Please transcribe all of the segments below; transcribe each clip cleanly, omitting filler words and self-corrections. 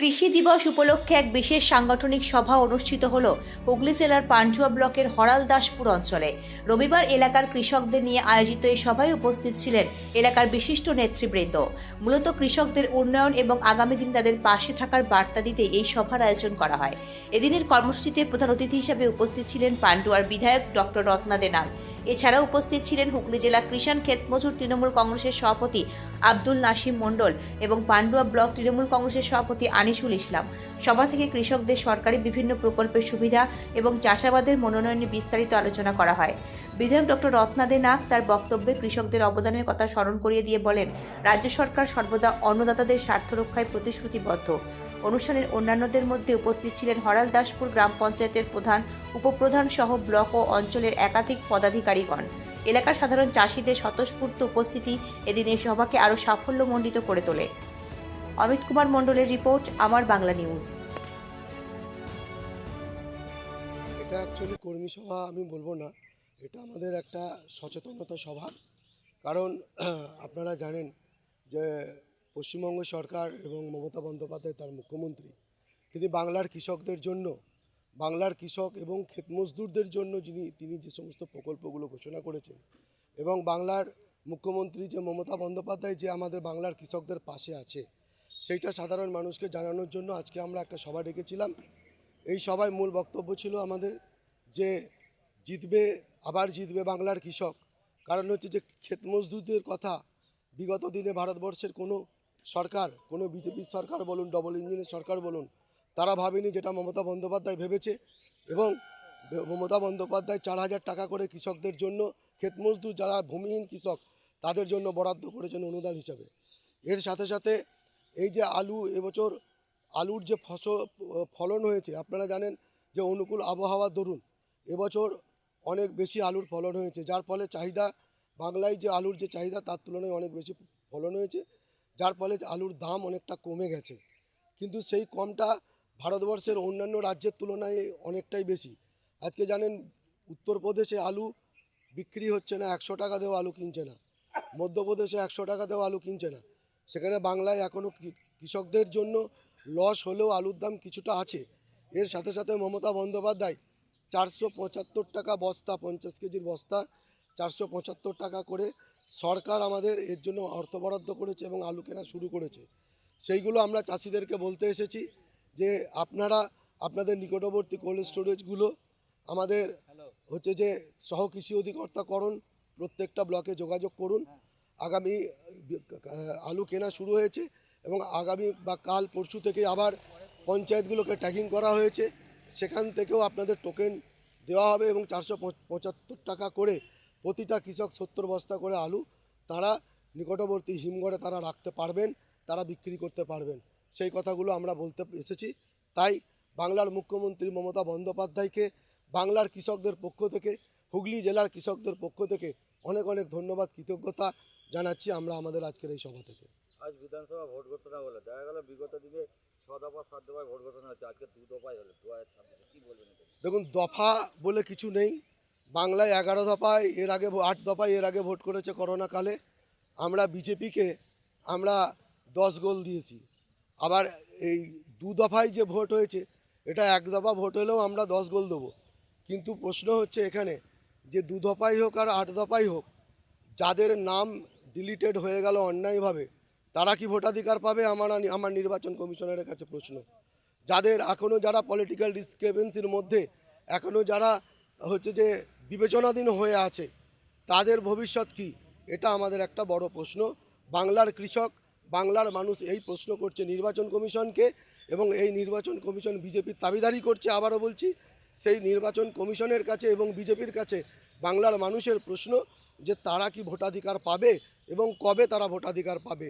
কৃষি দিবস উপলক্ষে এক বিশেষ সাংগঠনিক সভা অনুষ্ঠিত হল হুগলি জেলার পান্ডুয়া ব্লকের হরালদাসপুর অঞ্চলে। রবিবার এলাকার কৃষকদের নিয়ে আয়োজিত এই সভায় উপস্থিত ছিলেন এলাকার বিশিষ্ট নেতৃবৃন্দ। মূলত কৃষকদের উন্নয়ন এবং আগামী দিন তাদের পাশে থাকার বার্তা দিতে এই সভার আয়োজন করা হয়। এদিনের কর্মসূচিতে প্রধান অতিথি হিসেবে উপস্থিত ছিলেন পান্ডুয়ার বিধায়ক ডক্টর রত্না দে নাগ। এছাড়াও উপস্থিত ছিলেন হুগলি জেলা কৃষাণ ক্ষেতমজুর তৃণমূল কংগ্রেসের সভাপতি আব্দুল নাসিম মণ্ডল এবং পান্ডুয়া ব্লক তৃণমূল কংগ্রেসের সভাপতি আনিসুল ইসলাম। সভা থেকে কৃষকদের সরকারি বিভিন্ন প্রকল্পের সুবিধা এবং চাষাবাদের মনোনয়নে বিস্তারিত আলোচনা করা হয়। বিধায়ক ডক্টর রত্না দে নাগ তার বক্তব্যে কৃষকদের অবদানের কথা স্মরণ করিয়ে দিয়ে বলেন, রাজ্য সরকার সর্বদা অন্নদাতাদের স্বার্থ রক্ষায় প্রতিশ্রুতিবদ্ধ। অনুষ্ঠানের অন্যান্যদের মধ্যে উপস্থিত ছিলেন হরালদাসপুর গ্রাম পঞ্চায়েতের প্রধান, উপপ্রধান সহ ব্লক ও অঞ্চলের একাধিক পদাধিকারীগণ। এলাকার সাধারণ চাষিদের স্বতঃস্ফূর্ত উপস্থিতি এদিন এই সভাকে আরও সাফল্যমণ্ডিত করে তোলে। অমিত কুমার মণ্ডলের রিপোর্ট, আমার বাংলা নিউজ। এটা অ্যাকচুয়ালি কর্মী সভা আমি বলবো না, এটা আমাদের একটা সচেতনতা সভা। কারণ আপনারা জানেন যে পশ্চিমবঙ্গ সরকার এবং মমতা বন্দ্যোপাধ্যায় তার মুখ্যমন্ত্রী, তিনি বাংলার কৃষকদের জন্য, বাংলার কৃষক এবং ক্ষেতমজদুরদের জন্য তিনি যে সমস্ত প্রকল্পগুলো ঘোষণা করেছেন, এবং বাংলার মুখ্যমন্ত্রী যে মমতা বন্দ্যোপাধ্যায় যে আমাদের বাংলার কৃষকদের পাশে আছে, সেইটা সাধারণ মানুষকে জানানোর জন্য আজকে আমরা একটা সভা ডেকেছিলাম। এই সভায় মূল বক্তব্য ছিল আমাদের যে আবার জিতবে বাংলার কৃষক। কারণ হচ্ছে যে ক্ষেতমজদুরদের কথা বিগত দিনে ভারতবর্ষের কোনো সরকার, কোনো বিজেপির সরকার বলুন, ডবল ইঞ্জিনের সরকার বলুন, তারা ভাবেনি যেটা মমতা বন্দ্যোপাধ্যায় ভেবেছে। এবং মমতা বন্দ্যোপাধ্যায় 4,000 টাকা করে কৃষকদের জন্য, ক্ষেতমজদুর যারা ভূমিহীন কৃষক তাদের জন্য বরাদ্দ করেছেন অনুদান হিসাবে। এর সাথে সাথে এই যে এবছর আলুর যে ফলন হয়েছে, আপনারা জানেন যে অনুকূল আবহাওয়ার দরুন এবছর অনেক বেশি আলুর ফলন হয়েছে, যার ফলে চাহিদা, বাংলায় যে আলুর যে চাহিদা তার তুলনায় অনেক বেশি ফলন হয়েছে, যার ফলে আলুর দাম অনেকটা কমে গেছে। কিন্তু সেই কমটা ভারতবর্ষের অন্যান্য রাজ্যের তুলনায় অনেকটাই বেশি। আজকে জানেন উত্তরপ্রদেশে আলু বিক্রি হচ্ছে না, 100 টাকা দেওয়া আলু কিনছে না। মধ্যপ্রদেশে 100 টাকা দেওয়া আলু কিনছে না। সেখানে বাংলায় এখনও কৃষকদের জন্য লস হলেও আলুর দাম কিছুটা আছে। এর সাথে সাথে মমতা বন্দ্যোপাধ্যায় 475 টাকা বস্তা, 50 কেজির বস্তা 475 টাকা করে সরকার আমাদের এর জন্য অর্থ বরাদ্দ করেছে এবং আলু কেনা শুরু করেছে। সেইগুলো আমরা চাষিদেরকে বলতে এসেছি যে আপনারা আপনাদের নিকটবর্তী কোল্ড স্টোরেজগুলো আমাদের হচ্ছে যে সহকৃষি অধিকর্তাকরণ প্রত্যেকটা ব্লকে যোগাযোগ করুন। আগামী আলু কেনা শুরু হয়েছে এবং আগামী বা কাল পরশু থেকে আবার পঞ্চায়েতগুলোকে ট্যাগিং করা হয়েছে, সেখান থেকেও আপনাদের টোকেন দেওয়া হবে এবং 475 টাকা করে প্রতিটা কৃষক 70 বস্তা করে আলু তারা নিকটবর্তী হিমঘরে তারা রাখতে পারবেন, তারা বিক্রি করতে পারবেন। সেই কথাগুলো আমরা বলতে এসেছি। তাই বাংলার মুখ্যমন্ত্রী মমতা বন্দ্যোপাধ্যায়কে বাংলার কৃষকদের পক্ষ থেকে, হুগলি জেলার কৃষকদের পক্ষ থেকে অনেক অনেক ধন্যবাদ, কৃতজ্ঞতা জানাচ্ছি আমরা আমাদের আজকের এই সভা থেকে। আজ বিধানসভা ভোট ঘোষণা হলো, দেখা গেল বিগত দিনে 6 দফা 7 দফায় ভোট ঘোষণা হচ্ছে, আজকে 2 দফায় হলো 2026। কী বলবেন? দেখুন, দফা বলে কিছু নেই। বাংলায় 11 দফায় এর আগে 8 দফায় এর আগে ভোট করেছে করোনাকালে। আমরা বিজেপিকে আমরা 10 গোল দিয়েছি। আবার এই 2 দফায় যে ভোট হয়েছে, এটা 1 দফা ভোট হলেও আমরা 10 গোল দেবো। কিন্তু প্রশ্ন হচ্ছে এখানে যে 2 দফাই হোক আর 8 দফাই হোক, যাদের নাম ডিলিটেড হয়ে গেল অন্যায়ভাবে, তারা কি ভোটাধিকার পাবে? আমার নির্বাচন কমিশনের কাছে প্রশ্ন। যারা পলিটিক্যাল ডিসক্রিপেন্সির মধ্যে এখনও যারা হচ্ছে যে বিবেচনাধীন হয়ে আছে, তাদের ভবিষ্যৎ কি? এটা আমাদের একটা বড় প্রশ্ন। বাংলার কৃষক, বাংলার মানুষ এই প্রশ্ন করছে নির্বাচন কমিশনকে, এবং এই নির্বাচন কমিশন বিজেপির দাবিদারি করছে। আবারও বলছি, সেই নির্বাচন কমিশনের কাছে এবং বিজেপির কাছে বাংলার মানুষের প্রশ্ন যে তারা কি ভোটাধিকার পাবে এবং কবে তারা ভোটাধিকার পাবে,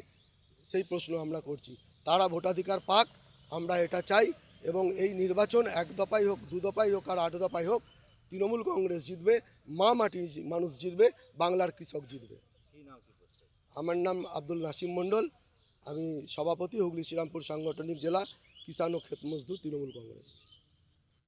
সেই প্রশ্ন আমরা করছি। তারা ভোটাধিকার পাক, আমরা এটা চাই। এবং এই নির্বাচন 1 দফাই হোক, 2 দফাই হোক আর 8 দফাই হোক, তৃণমূল কংগ্রেস জিতবে, মাটির মানুষ জিতবে, বাংলার কৃষক জিতবে। আমার নাম আব্দুল নাসিম মণ্ডল, আমি সভাপতি, হুগলি শ্রীরামপুর সাংগঠনিক জেলা কিষাণ ও ক্ষেত মজদুর তৃণমূল কংগ্রেস।